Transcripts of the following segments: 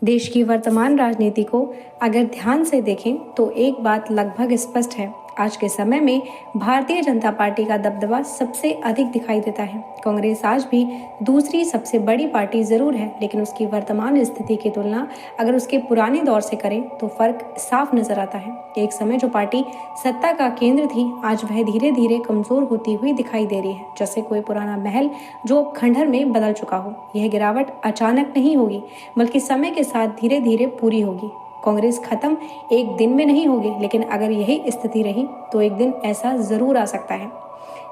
देश की वर्तमान राजनीति को अगर ध्यान से देखें तो एक बात लगभग स्पष्ट है। आज के समय में भारतीय जनता पार्टी का दबदबा सबसे अधिक दिखाई देता है। कांग्रेस आज भी दूसरी सबसे बड़ी पार्टी जरूर है, लेकिन उसकी वर्तमान स्थिति की तुलना अगर उसके पुराने दौर से करें तो फर्क साफ नजर आता है। एक समय जो पार्टी सत्ता का केंद्र थी, आज वह धीरे धीरे कमजोर होती हुई दिखाई दे रही है, जैसे कोई पुराना महल जो खंडहर में बदल चुका हो। यह गिरावट अचानक नहीं होगी, बल्कि समय के साथ धीरे धीरे पूरी होगी। कांग्रेस खत्म एक दिन में नहीं होगी, लेकिन अगर यही स्थिति रही तो एक दिन ऐसा जरूर आ सकता है।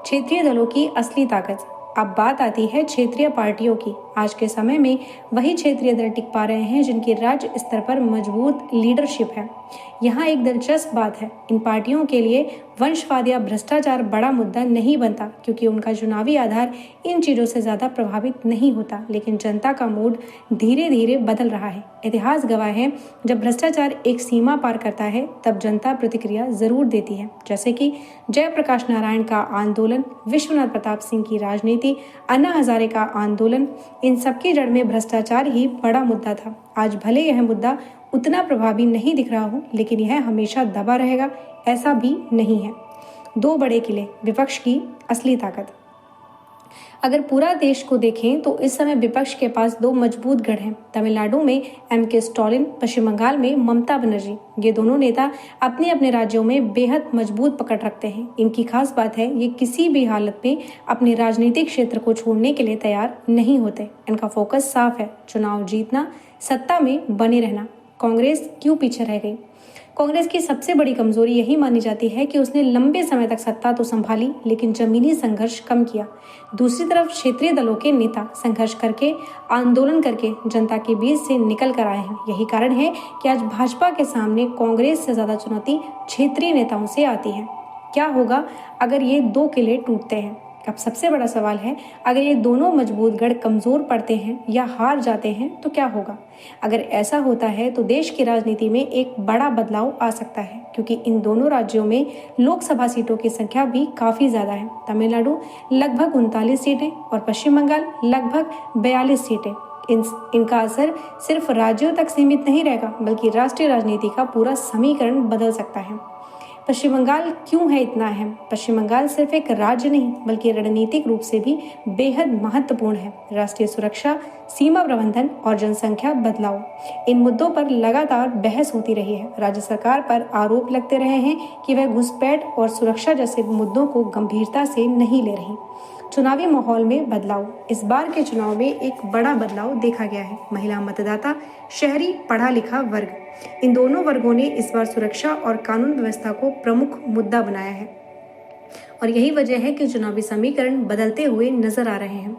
क्षेत्रीय दलों की असली ताकत। अब बात आती है क्षेत्रीय पार्टियों की। आज के समय में वही क्षेत्रीय दल टिक पा रहे हैं जिनकी राज्य स्तर पर मजबूत लीडरशिप है। यहाँ एक दिलचस्प बात है, इन पार्टियों के लिए वंशवाद या भ्रष्टाचार बड़ा मुद्दा नहीं बनता, क्योंकि उनका चुनावी आधार इन चीजों से ज्यादा प्रभावित नहीं होता। लेकिन जनता का मूड धीरे धीरे बदल रहा है। इतिहास गवाह है, जब भ्रष्टाचार एक सीमा पार करता है तब जनता प्रतिक्रिया जरूर देती है। जैसे कि जयप्रकाश नारायण का आंदोलन, विश्वनाथ प्रताप सिंह की राजनीति, अन्ना हजारे का आंदोलन, इन सबकी जड़ में भ्रष्टाचार ही बड़ा मुद्दा था। आज भले यह मुद्दा उतना प्रभावी नहीं दिख रहा हो, लेकिन यह हमेशा दबा रहेगा ऐसा भी नहीं है। दो बड़े किले, विपक्ष की असली ताकत। अगर पूरा देश को देखें तो इस समय विपक्ष के पास दो मजबूत गढ़ हैं। तमिलनाडु में एम.के. स्टालिन, पश्चिम बंगाल में ममता बनर्जी। ये दोनों नेता अपने अपने राज्यों में बेहद मजबूत पकड़ रखते हैं। इनकी खास बात है, ये किसी भी हालत में अपने राजनीतिक क्षेत्र को छोड़ने के लिए तैयार नहीं होते। इनका फोकस साफ है, चुनाव जीतना, सत्ता में बने रहना। कांग्रेस क्यों पीछे रह गई? कांग्रेस की सबसे बड़ी कमजोरी यही मानी जाती है कि उसने लंबे समय तक सत्ता तो संभाली, लेकिन जमीनी संघर्ष कम किया। दूसरी तरफ क्षेत्रीय दलों के नेता संघर्ष करके, आंदोलन करके जनता के बीच से निकल कर आए हैं। यही कारण है कि आज भाजपा के सामने कांग्रेस से ज्यादा चुनौती क्षेत्रीय नेताओं से आती है। क्या होगा अगर ये दो किले टूटते हैं? अब सबसे बड़ा सवाल है, अगर ये दोनों मजबूत गढ़ कमजोर पड़ते हैं या हार जाते हैं तो क्या होगा? अगर ऐसा होता है तो देश की राजनीति में एक बड़ा बदलाव आ सकता है, क्योंकि इन दोनों राज्यों में लोकसभा सीटों की संख्या भी काफी ज्यादा है। तमिलनाडु लगभग 39 सीटें और पश्चिम बंगाल लगभग 42 सीटें। इनका असर सिर्फ राज्यों तक सीमित नहीं रहेगा, बल्कि राष्ट्रीय राजनीति का पूरा समीकरण बदल सकता है। पश्चिम बंगाल क्यों है इतना अहम? पश्चिम बंगाल सिर्फ एक राज्य नहीं, बल्कि रणनीतिक रूप से भी बेहद महत्वपूर्ण है। राष्ट्रीय सुरक्षा, सीमा प्रबंधन और जनसंख्या बदलाव, इन मुद्दों पर लगातार बहस होती रही है। राज्य सरकार पर आरोप लगते रहे हैं कि वह घुसपैठ और सुरक्षा जैसे मुद्दों को गंभीरता से नहीं ले रही। चुनावी माहौल में बदलाव। इस बार के चुनाव में एक बड़ा बदलाव देखा गया है। महिला मतदाता, शहरी पढ़ा लिखा वर्ग, इन दोनों वर्गों ने इस बार सुरक्षा और कानून व्यवस्था को प्रमुख मुद्दा बनाया है, और यही वजह है कि चुनावी समीकरण बदलते हुए नजर आ रहे हैं।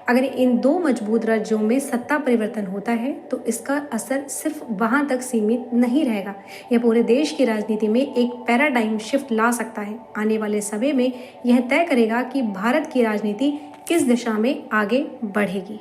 अगर इन दो मजबूत राज्यों में सत्ता परिवर्तन होता है तो इसका असर सिर्फ वहां तक सीमित नहीं रहेगा, यह पूरे देश की राजनीति में एक पैराडाइम शिफ्ट ला सकता है। आने वाले समय में यह तय करेगा कि भारत की राजनीति किस दिशा में आगे बढ़ेगी।